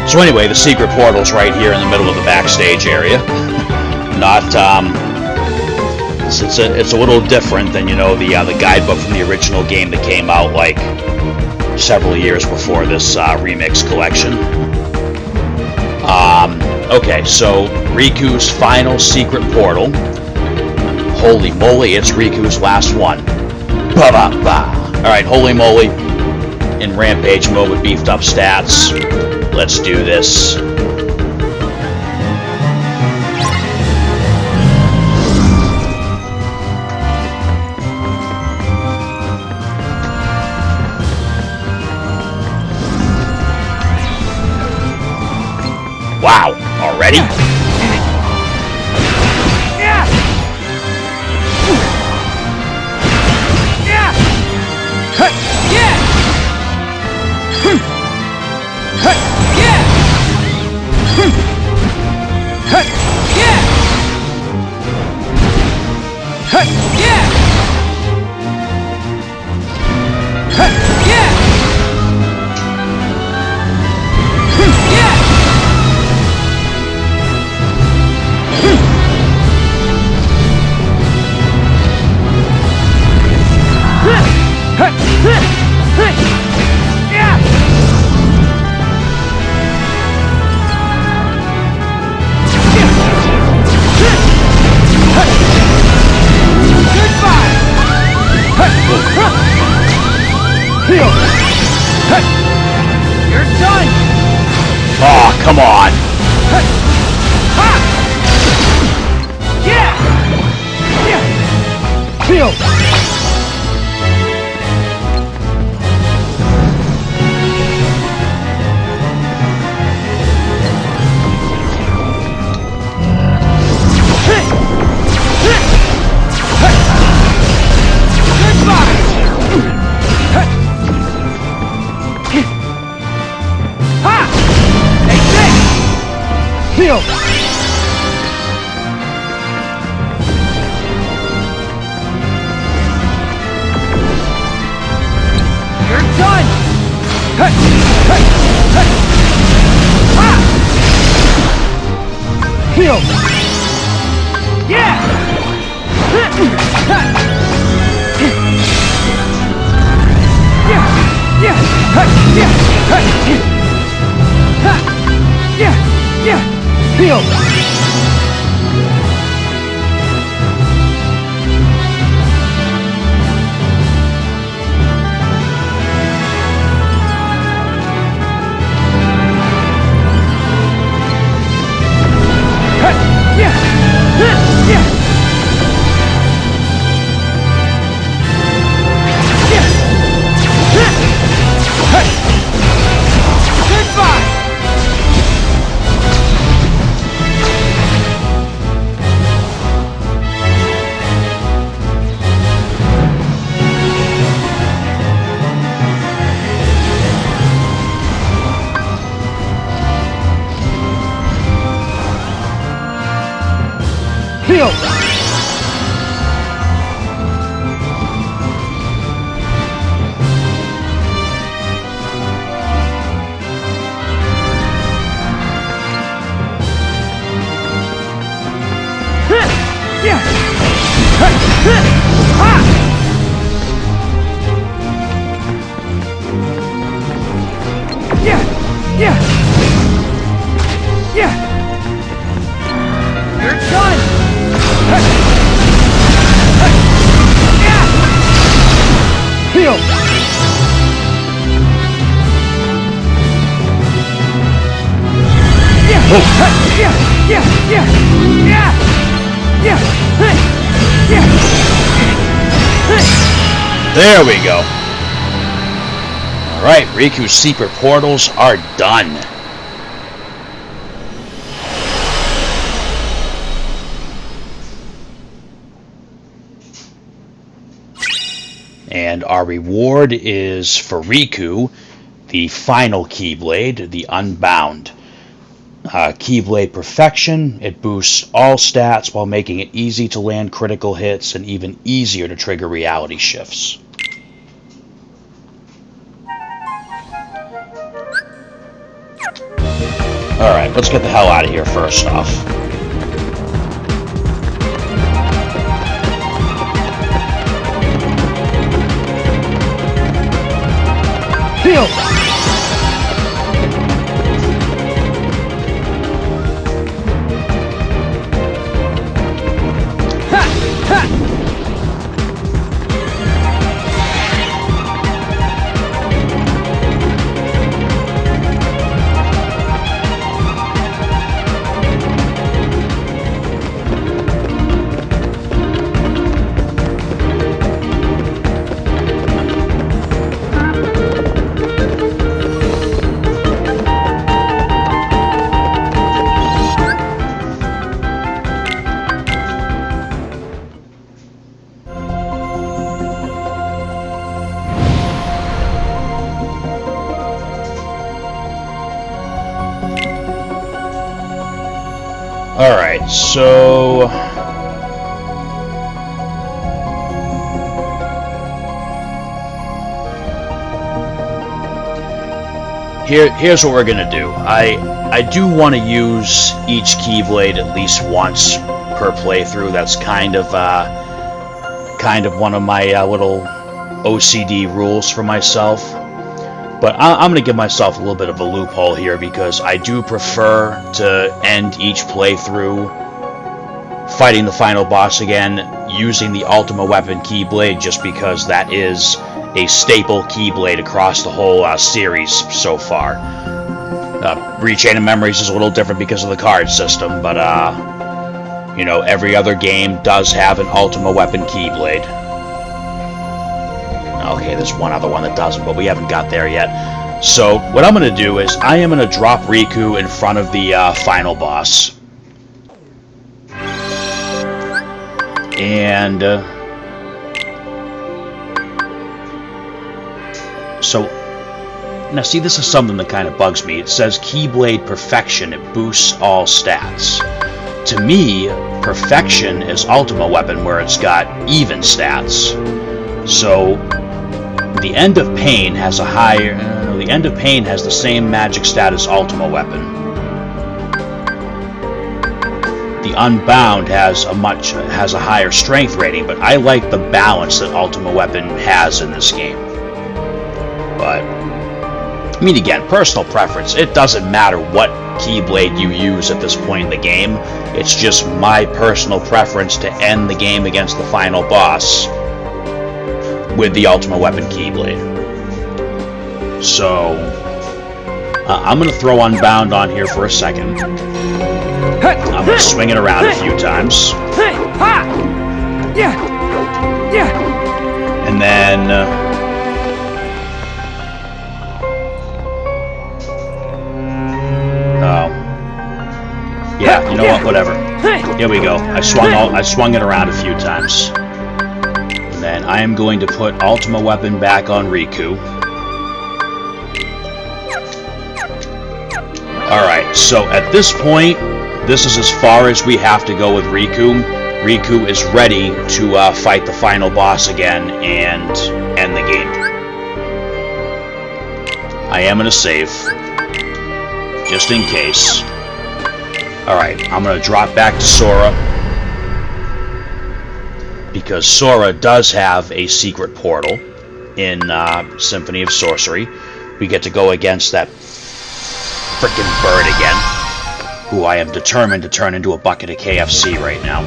So anyway, the secret portal's right here in the middle of the backstage area. Not, it's a little different than, you know, the guidebook from the original game that came out like several years before this remix collection. Okay, so Riku's final secret portal. Holy moly, it's Riku's last one. Ba-ba-ba. Alright, holy moly. In Rampage mode with beefed up stats. Let's do this. Wow, already? Yeah. Yeah. Cut. Yeah. Cut. Yeah. Cut. Yeah. Cut. Yeah. Cut. Yeah. Yeah. You're done! Oh, come on! Yeah! Yeah! Heal! Heal! You're done! Hey! Hey! Hey! Ha! Heal! Yeah! Yeah! Yeah! Hey! Yeah! Hey! Ha! Yeah! Yeah! Heal! Yeah! Yeah! Goodbye! Heal! Yeah! Ha! Yeah! Yeah! Yeah! You're done! Yeah! Heal! Yeah! Yeah! Yeah! Yeah! Yeah! Yeah! Yeah! There we go. Alright, Riku's secret portals are done. And our reward is for Riku, the final Keyblade, the Unbound. Keyblade Perfection, it boosts all stats while making it easy to land critical hits and even easier to trigger reality shifts. Alright, let's get the hell out of here first off. Heal! Alright, so... Here's what we're gonna do. I do want to use each Keyblade at least once per playthrough. That's kind of one of my little OCD rules for myself. But I'm going to give myself a little bit of a loophole here because I do prefer to end each playthrough fighting the final boss again using the Ultima Weapon Keyblade, just because that is a staple Keyblade across the whole series so far. Rechain of Memories is a little different because of the card system, but you know, every other game does have an Ultima Weapon Keyblade. Okay, there's one other one that doesn't, but we haven't got there yet. So, what I'm going to do is, I am going to drop Riku in front of the final boss. And, so, now see, this is something that kind of bugs me. It says Keyblade Perfection, it boosts all stats. To me, Perfection is Ultima Weapon, where it's got even stats. So, the End of Pain has a higher... the End of Pain has the same magic stat as Ultima Weapon. The Unbound has a higher strength rating, but I like the balance that Ultima Weapon has in this game. But, I mean, again, personal preference. It doesn't matter what Keyblade you use at this point in the game. It's just my personal preference to end the game against the final boss with the Ultima Weapon Keyblade. So, I'm going to throw Unbound on here for a second. I'm going to swing it around a few times. And then... yeah, you know what, whatever. Here we go. I swung it around a few times. And then I am going to put Ultima Weapon back on Riku. Alright, so at this point, this is as far as we have to go with Riku. Riku is ready to fight the final boss again and end the game. I am going to save, just in case. Alright, I'm going to drop back to Sora, because Sora does have a secret portal in Symphony of Sorcery. We get to go against that frickin' bird again, who I am determined to turn into a bucket of KFC right now.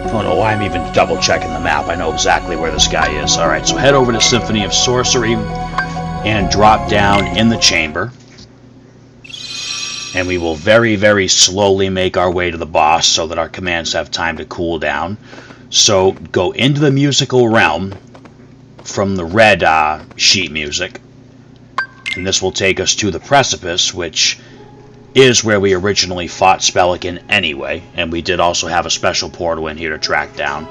I don't know why I'm even double checking the map. I know exactly where this guy is. Alright, so head over to Symphony of Sorcery and drop down in the chamber. And we will very, very slowly make our way to the boss so that our commands have time to cool down. So go into the musical realm from the red sheet music. And this will take us to the precipice, which is where we originally fought Spellican anyway. And we did also have a special portal in here to track down.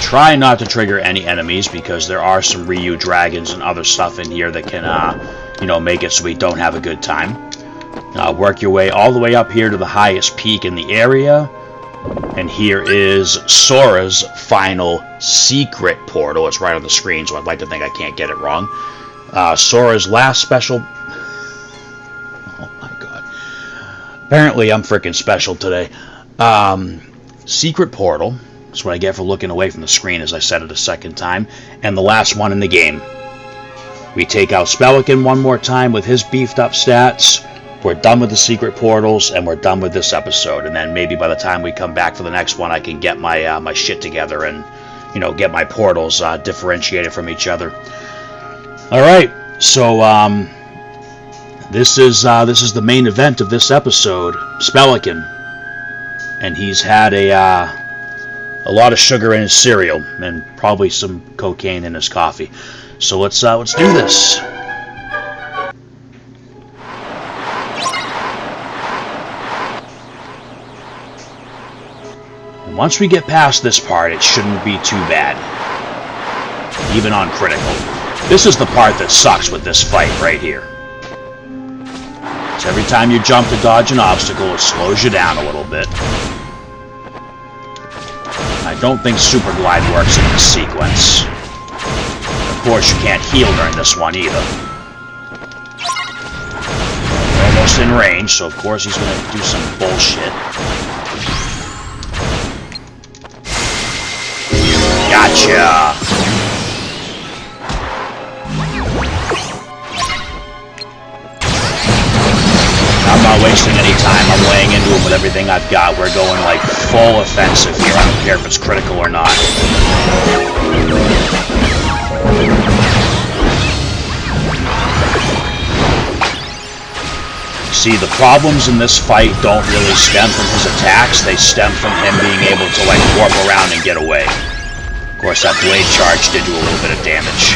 Try not to trigger any enemies, because there are some Ryu dragons and other stuff in here that can, you know, make it so we don't have a good time. Work your way all the way up here to the highest peak in the area. And here is Sora's final secret portal. It's right on the screen, so I'd like to think I can't get it wrong. Sora's last special... Oh my god. Apparently I'm freaking special today. Secret portal. That's what I get for looking away from the screen, as I said it a second time. And the last one in the game. We take out Spellican one more time with his beefed up stats. We're done with the secret portals, and we're done with this episode. And then maybe by the time we come back for the next one, I can get my my shit together and, you know, get my portals differentiated from each other. All right, so this is the main event of this episode, Spellican, and he's had a lot of sugar in his cereal and probably some cocaine in his coffee. So let's do this. Once we get past this part, it shouldn't be too bad, even on critical. This is the part that sucks with this fight right here. So every time you jump to dodge an obstacle, it slows you down a little bit. I don't think Super Glide works in this sequence. Of course, you can't heal during this one either. We're almost in range, so of course he's going to do some bullshit. Gotcha! I'm not wasting any time. I'm laying into him with everything I've got. We're going like full offensive here. I don't care if it's critical or not. See, the problems in this fight don't really stem from his attacks. They stem from him being able to like warp around and get away. Of course, that blade charge did do a little bit of damage.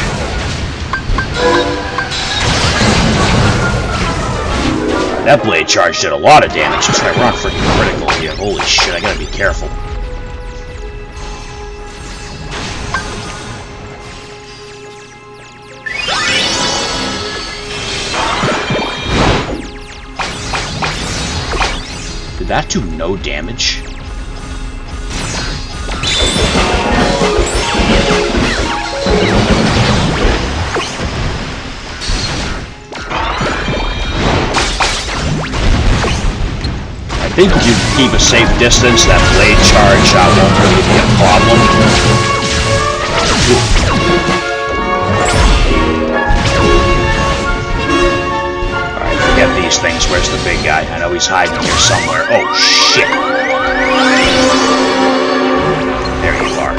That blade charge did a lot of damage. That's right, we're on freaking critical here. Holy shit, I gotta be careful. Did that do no damage? I think if you keep a safe distance, that blade charge won't really be a problem. Alright, forget these things. Where's the big guy? I know he's hiding here somewhere. Oh, shit! There you are.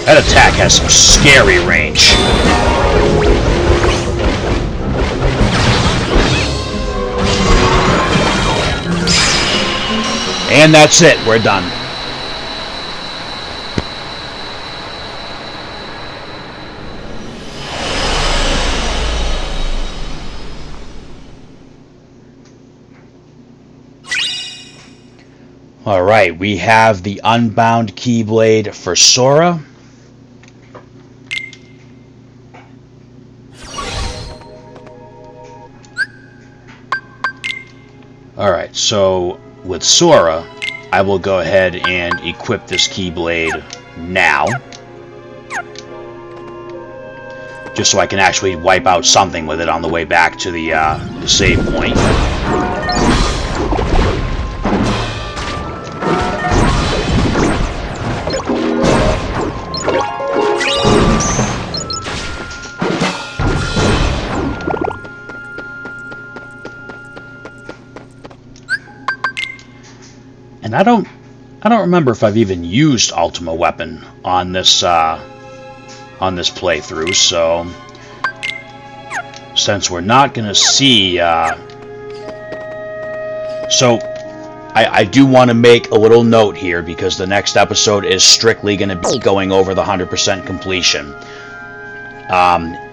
That attack has some scary range. And that's it, we're done. Alright, we have the Unbound Keyblade for Sora. Alright, so with Sora, I will go ahead and equip this Keyblade now. Just so I can actually wipe out something with it on the way back to the save point. And I don't remember if I've even used Ultima Weapon on this playthrough, so since we're not going to see So, I do want to make a little note here, because the next episode is strictly going to be going over the 100% completion.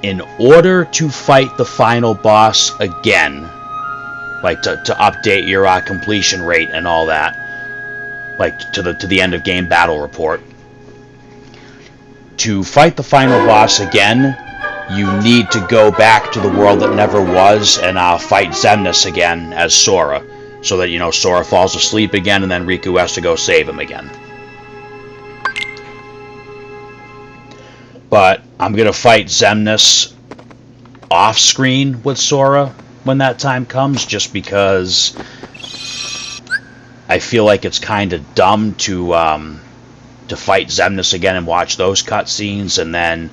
In order to fight the final boss again, like to update your completion rate and all that, like to the end of game battle report, to fight the final boss again, you need to go back to the world that never was and fight Xemnas again as Sora. So that, you know, Sora falls asleep again, and then Riku has to go save him again. But I'm going to fight Xemnas off-screen with Sora when that time comes, just because I feel like it's kind of dumb to fight Xemnas again and watch those cutscenes, and then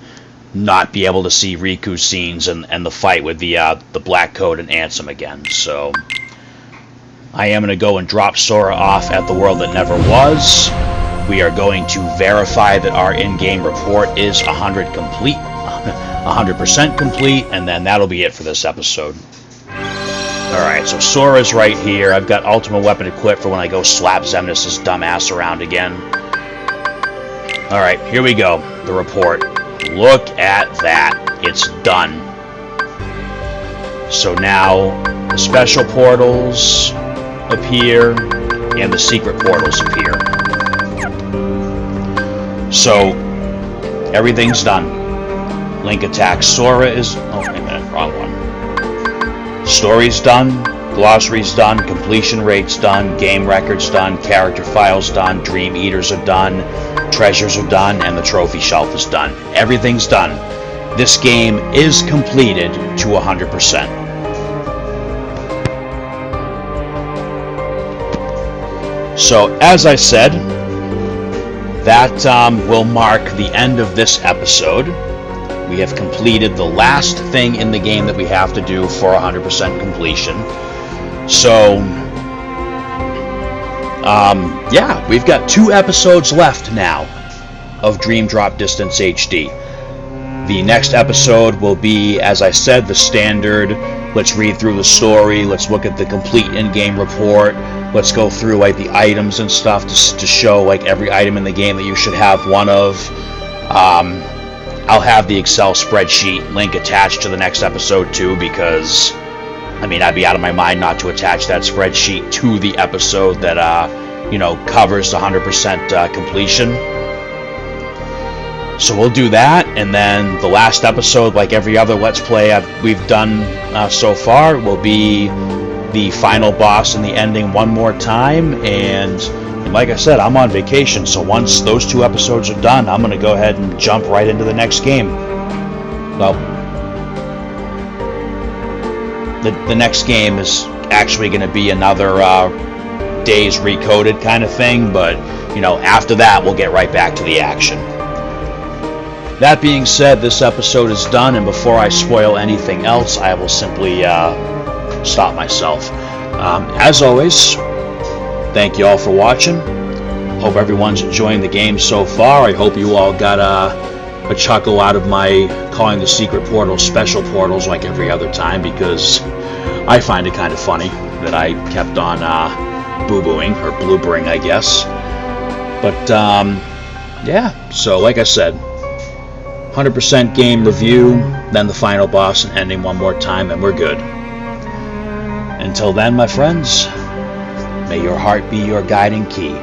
not be able to see Riku's scenes and the fight with the Black Coat and Ansem again. So I am going to go and drop Sora off at the world that never was. We are going to verify that our in-game report is 100% complete, and then that'll be it for this episode. Alright, so Sora's right here. I've got ultimate weapon equipped for when I go slap Xemnas' dumbass around again. Alright, here we go. The report. Look at that. It's done. So now the special portals appear and the secret portals appear. So everything's done. Link attacks Sora is... oh, wait a minute, wrong one. Story's done, glossary's done, completion rate's done, game record's done, character files done, dream eaters are done, treasures are done, and the trophy shelf is done. Everything's done. This game is completed to 100%. So, as I said, that will mark the end of this episode. We have completed the last thing in the game that we have to do for 100% completion. So, yeah, we've got 2 episodes left now of Dream Drop Distance HD. The next episode will be, as I said, the standard, let's read through the story, let's look at the complete in-game report, let's go through like the items and stuff to show like every item in the game that you should have one of. I'll have the Excel spreadsheet link attached to the next episode too, because I mean, I'd be out of my mind not to attach that spreadsheet to the episode that you know, covers the 100% completion. So we'll do that, and then the last episode, like every other Let's Play we've done so far, will be the final boss and the ending one more time. And like I said, I'm on vacation, so once those 2 episodes are done, I'm going to go ahead and jump right into the next game. Well, the next game is actually going to be another Days Recoded kind of thing, but you know, after that we'll get right back to the action. That being said, this episode is done, and before I spoil anything else, I will simply stop myself. As always, thank you all for watching. Hope everyone's enjoying the game so far. I hope you all got a chuckle out of my calling the secret portals special portals like every other time, because I find it kind of funny that I kept on boo-booing, or bloopering, I guess. But, yeah, so like I said, 100% game review, then the final boss and ending one more time, and we're good. Until then, my friends, may your heart be your guiding key.